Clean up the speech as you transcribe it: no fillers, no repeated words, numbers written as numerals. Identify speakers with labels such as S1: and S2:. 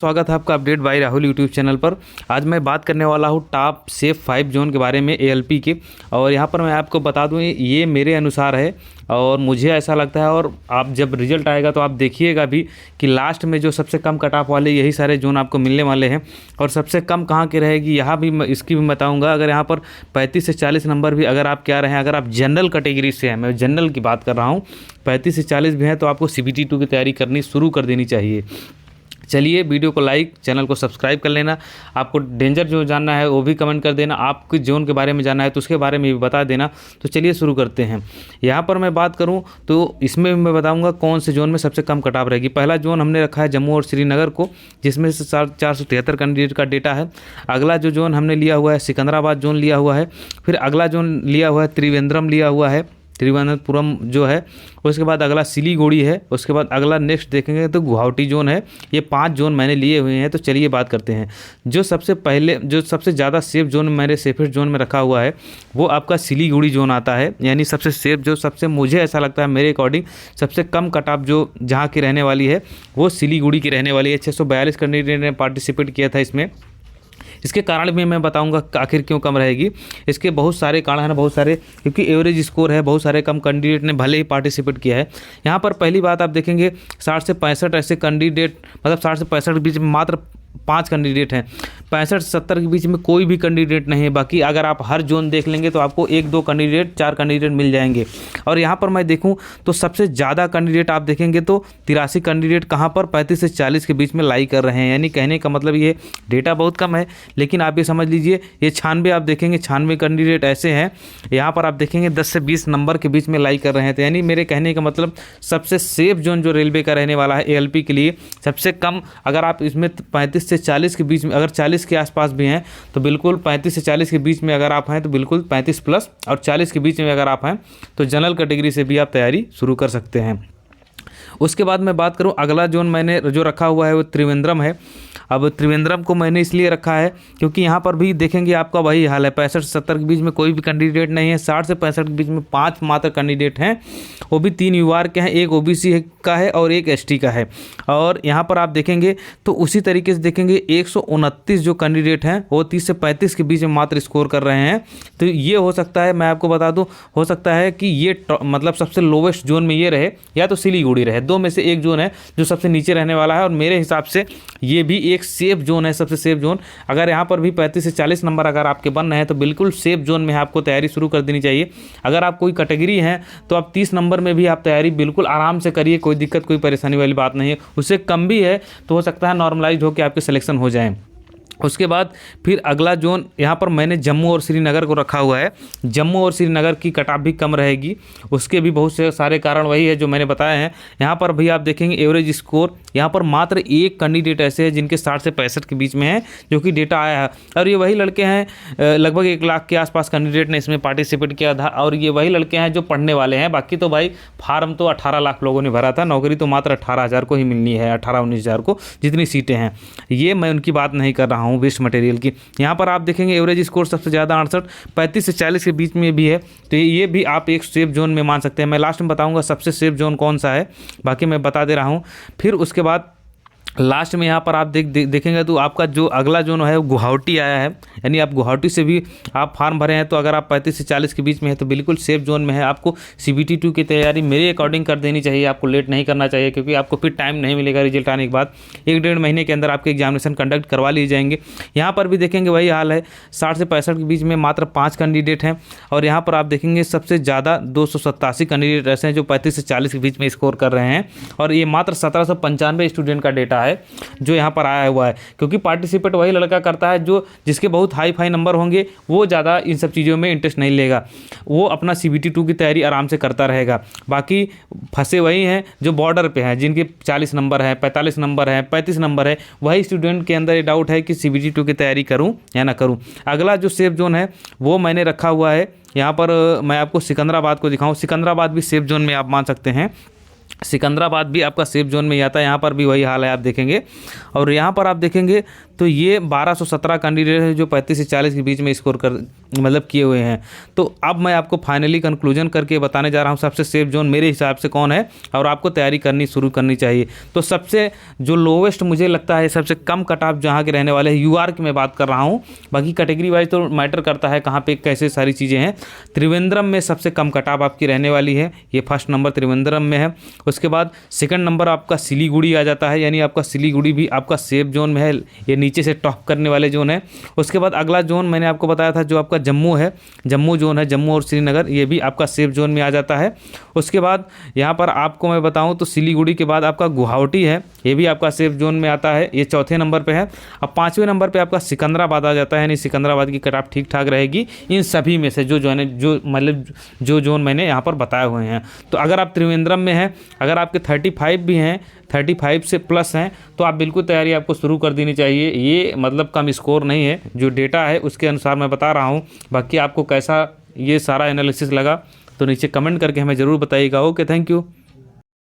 S1: स्वागत है आपका update bye Rahul YouTube channel पर। आज मैं बात करने वाला हूँ टॉप सेफ 5 जोन के बारे में एएलपी के। और यहाँ पर मैं आपको बता दूँ ये मेरे अनुसार है और मुझे ऐसा लगता है। और आप जब रिजल्ट आएगा तो आप देखिएगा भी कि लास्ट में जो सबसे कम कट ऑफ वाले यही सारे जोन आपको मिलने वाले हैं। और सबसे कम कहाँ की रहेगी यहाँ भी इसकी भी बताऊँगा। अगर यहाँ पर 35 से 40 नंबर भी अगर आप क्या रहे हैं, अगर आप जनरल कैटेगरी से हैं, मैं जनरल की बात कर रहा हूँ, 35 से 40 भी हैं तो आपको CBT 2 की तैयारी करनी शुरू कर देनी चाहिए। चलिए वीडियो को लाइक, चैनल को सब्सक्राइब कर लेना। आपको डेंजर जो जानना है वो भी कमेंट कर देना। आपके जोन के बारे में जानना है तो उसके बारे में भी बता देना। तो चलिए शुरू करते हैं। यहाँ पर मैं बात करूँ तो इसमें मैं बताऊँगा कौन से जोन में सबसे कम कट ऑफ रहेगी। पहला जोन हमने रखा है जम्मू और श्रीनगर को, जिसमें से 473 कैंडिडेट का डेटा है। अगला जो जोन हमने लिया हुआ है सिकंदराबाद जोन लिया हुआ है। फिर अगला जोन लिया हुआ है त्रिवेंद्रम लिया हुआ है, तिरुवनंतपुरम जो है। उसके बाद अगला सिलीगुड़ी है। उसके बाद अगला नेक्स्ट देखेंगे तो गुवाहाटी जोन है। ये 5 जोन मैंने लिए हुए हैं। तो चलिए बात करते हैं। जो सबसे ज़्यादा सेफ जोन मेरे सेफेस्ट जोन में रखा हुआ है वो आपका सिलीगुड़ी जोन आता है। यानी सबसे सेफ जो सबसे मुझे ऐसा लगता है मेरे अकॉर्डिंग सबसे कम कट ऑफ जो जहाँ की रहने वाली है वो सिलीगुड़ी की रहने वाली है। 642 कैंडिडेट ने पार्टिसिपेट किया था इसमें। इसके कारण भी मैं बताऊंगा आखिर क्यों कम रहेगी। इसके बहुत सारे कारण हैं, बहुत सारे, क्योंकि एवरेज स्कोर है, बहुत सारे कम कैंडिडेट ने भले ही पार्टिसिपेट किया है। यहाँ पर पहली बात आप देखेंगे 60 से 65 ऐसे कैंडिडेट, मतलब 60 से 65 के बीच में मात्र 5 कैंडिडेट हैं। 65 से 70 के बीच में कोई भी कैंडिडेट नहीं है। बाकी अगर आप हर जोन देख लेंगे तो आपको 1-2 कैंडिडेट, 4 कैंडिडेट मिल जाएंगे। और यहाँ पर मैं देखूँ तो सबसे ज़्यादा कैंडिडेट आप देखेंगे तो 83 कैंडिडेट कहाँ पर 35 से 40 के बीच में लाई कर रहे हैं। यानी कहने का मतलब ये डेटा बहुत कम है, लेकिन आप ये समझ लीजिए ये 96 आप देखेंगे 96 कैंडिडेट ऐसे हैं यहाँ पर आप देखेंगे 10 से 20 नंबर के बीच में लाई कर रहे हैं। तो यानी मेरे कहने का मतलब सबसे सेफ जोन जो रेलवे का रहने वाला है एएलपी के लिए सबसे कम, अगर आप इसमें 35 से 40 के बीच में, अगर 40 के आसपास भी हैं तो बिल्कुल 35 से 40 के बीच में अगर आप हैं तो बिल्कुल 35 प्लस, और 40 के बीच में अगर आप हैं तो जनरल कैटेगरी से भी आप तैयारी शुरू कर सकते हैं। उसके बाद मैं बात करूं अगला जोन मैंने जो रखा हुआ है वो त्रिवेंद्रम है। अब त्रिवेंद्रम को मैंने इसलिए रखा है क्योंकि यहाँ पर भी देखेंगे आपका वही हाल है, 65 से 70 के बीच में कोई भी कैंडिडेट नहीं है। 60 से 65 के बीच में 5 मात्र कैंडिडेट हैं, वो भी 3 यूआर के हैं, एक ओबीसी का है और एक एसटी का है। और यहाँ पर आप देखेंगे तो उसी तरीके से देखेंगे 129 जो कैंडिडेट हैं वो 30 से 35 के बीच में मात्र स्कोर कर रहे हैं। तो ये हो सकता है, मैं आपको बता दूँ, हो सकता है कि ये मतलब सबसे लोवेस्ट जोन में ये रहे या तो सिलीगुड़ी रहे। 2 में से एक जोन है जो सबसे नीचे रहने वाला है। और मेरे हिसाब से ये भी एक सेफ जोन है, सबसे सेफ जोन। अगर यहाँ पर भी 35 से 40 नंबर अगर आपके बन रहे हैं तो बिल्कुल सेफ जोन में आपको तैयारी शुरू कर देनी चाहिए। अगर आप कोई कैटेगरी हैं तो आप 30 नंबर में भी आप तैयारी बिल्कुल आराम से करिए, कोई दिक्कत कोई परेशानी वाली बात नहीं है। उससे कम भी है तो हो सकता है नॉर्मलाइज होकर आपके सिलेक्शन हो जाए। उसके बाद फिर अगला जोन यहाँ पर मैंने जम्मू और श्रीनगर को रखा हुआ है। जम्मू और श्रीनगर की कट ऑफ भी कम रहेगी। उसके भी बहुत से सारे कारण वही है जो मैंने बताए हैं। यहाँ पर भी आप देखेंगे एवरेज स्कोर यहाँ पर मात्र एक कैंडिडेट ऐसे हैं जिनके 60 से 65 के बीच में है, जो कि डेटा आया है। और ये वही लड़के हैं, लगभग 1 लाख के आसपास कैंडिडेट ने इसमें पार्टिसिपेट किया था। और ये वही लड़के हैं जो पढ़ने वाले हैं। बाकी तो भाई फार्म तो 18 लाख लोगों ने भरा था, नौकरी तो मात्र 18,000 को ही मिलनी है, 18-19,000 को जितनी सीटें हैं। ये मैं उनकी बात नहीं कर रहा हूँ वेस्ट मटेरियल की। यहाँ पर आप देखेंगे एवरेज स्कोर सबसे ज़्यादा 68, 35 से 40 के बीच में भी है। तो ये भी आप एक सेफ जोन में मान सकते हैं। मैं लास्ट में बताऊंगा सबसे सेफ जोन कौन सा है, बाकी मैं बता दे रहा हूँ। फिर उसके बाद लास्ट में यहाँ पर आप देखेंगे तो आपका जो अगला जोन है वो गुवाहाटी आया है। यानी आप गुवाहाटी से भी आप फार्म भरे हैं तो अगर आप 35 से 40 के बीच में है तो बिल्कुल सेफ जोन में है। आपको CBT 2 की तैयारी मेरे अकॉर्डिंग कर देनी चाहिए। आपको लेट नहीं करना चाहिए क्योंकि आपको फिर टाइम नहीं मिलेगा। रिजल्ट आने के बाद 1-1.5 महीने के अंदर आपके एग्जामिनेशन कंडक्ट करवा लिए जाएंगे। यहाँ पर भी देखेंगे वही हाल है, 60 से 65 के बीच में मात्र 5 कैंडिडेट हैं। और यहाँ पर आप देखेंगे सबसे ज़्यादा 287 कैंडिडेट ऐसे हैं जो 35 से 40 के बीच में स्कोर कर रहे हैं। और ये मात्र 1795 स्टूडेंट का डेटा है जो यहाँ पर आया हुआ है। क्योंकि पार्टिसिपेट वही लड़का करता है जो जिसके बहुत हाई नंबर होंगे, वो ज़्यादा इन सब चीज़ों में इंटरेस्ट नहीं लेगा, वो अपना CBT 2 की तैयारी आराम से करता रहेगा। बाकी फंसे वही हैं जो बॉर्डर पे हैं, जिनके 40 नंबर है, 45 नंबर है, 35 नंबर है। वही स्टूडेंट के अंदर ये डाउट है कि CBT 2 की तैयारी करूँ या ना करूँ। अगला जो सेफ जोन है वो मैंने रखा हुआ है यहाँ पर। मैं आपको सिकंदराबाद को दिखाऊँ। सिकंदराबाद भी सेफ जोन में आप मान सकते हैं। सिकंदराबाद भी आपका सेफ जोन में ही आता है, यहाँ पर भी वही हाल है आप देखेंगे। और यहाँ पर आप देखेंगे तो ये 1217 कैंडिडेट है जो 35 से 40 के बीच में स्कोर कर मतलब किए हुए हैं। तो अब मैं आपको फाइनली कंक्लूजन करके बताने जा रहा हूँ सबसे सेफ जोन मेरे हिसाब से कौन है और आपको तैयारी करनी शुरू करनी चाहिए। तो सबसे जो लोवेस्ट मुझे लगता है, सबसे कम कट ऑफ जहाँ के रहने वाले हैं, यूआर की मैं बात कर रहा हूँ, बाकी कैटेगरी वाइज तो मैटर करता है कहाँ पे कैसे सारी चीज़ें हैं। त्रिवेंद्रम में सबसे कम कट ऑफ आपकी रहने वाली है, ये फर्स्ट नंबर त्रिवेंद्रम में है। उसके बाद सेकंड नंबर आपका सिलीगुड़ी आ जाता है, यानी आपका सिलीगुड़ी भी आपका सेफ जोन में है, ये नीचे से टॉप करने वाले जोन है। उसके बाद अगला जोन मैंने आपको बताया था जो आपका जम्मू है, जम्मू जोन है, जम्मू और श्रीनगर, ये भी आपका सेफ जोन में आ जाता है। उसके बाद यहाँ पर आपको मैं बताऊँ तो सिलीगुड़ी के बाद आपका गुवाहाटी है, ये भी आपका सेफ जोन में आता है, ये चौथे नंबर पर है। अब पाँचवें नंबर पर आपका सिकंदराबाद आ जाता है, यानी सिकंदराबाद की कट ऑफ ठीक ठाक रहेगी इन सभी में से जो जोन है, जो मतलब जो जोन मैंने यहाँ पर बताए हुए हैं। तो अगर आप त्रिवेंद्रम में हैं, अगर आपके 35 भी हैं, 35 से प्लस हैं, तो आप बिल्कुल तैयारी आपको शुरू कर देनी चाहिए। ये मतलब कम स्कोर नहीं है, जो डेटा है उसके अनुसार मैं बता रहा हूँ। बाकी आपको कैसा ये सारा एनालिसिस लगा तो नीचे कमेंट करके हमें ज़रूर बताइएगा। Okay, thank you.